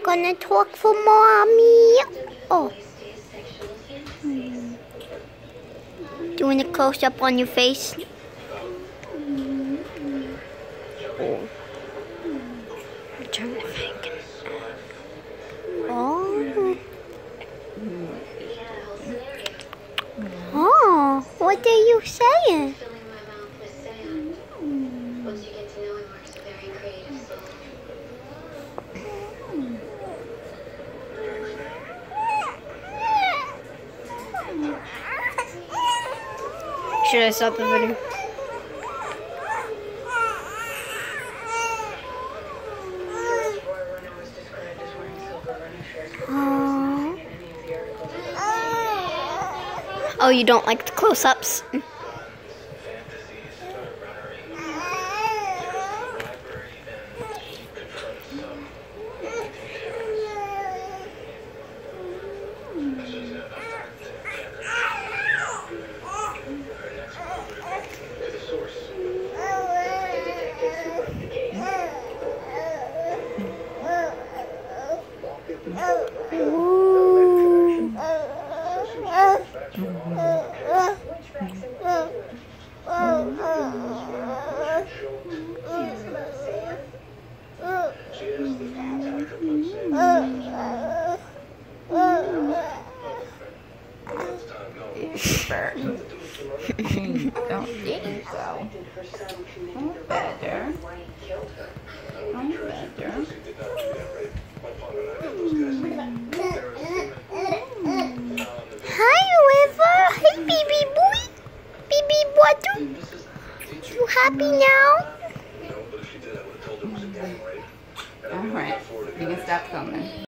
Gonna talk for mommy. Oh. Doing a close up on your face. Oh. Turn the mic. Oh. Oh. What are you saying? Should I stop the video? Oh, you don't like the close-ups? Don't think so. Oh, better. Oh, better. Hi, River. Hey, baby boy. Baby water. You happy now? Alright, you can stop filming.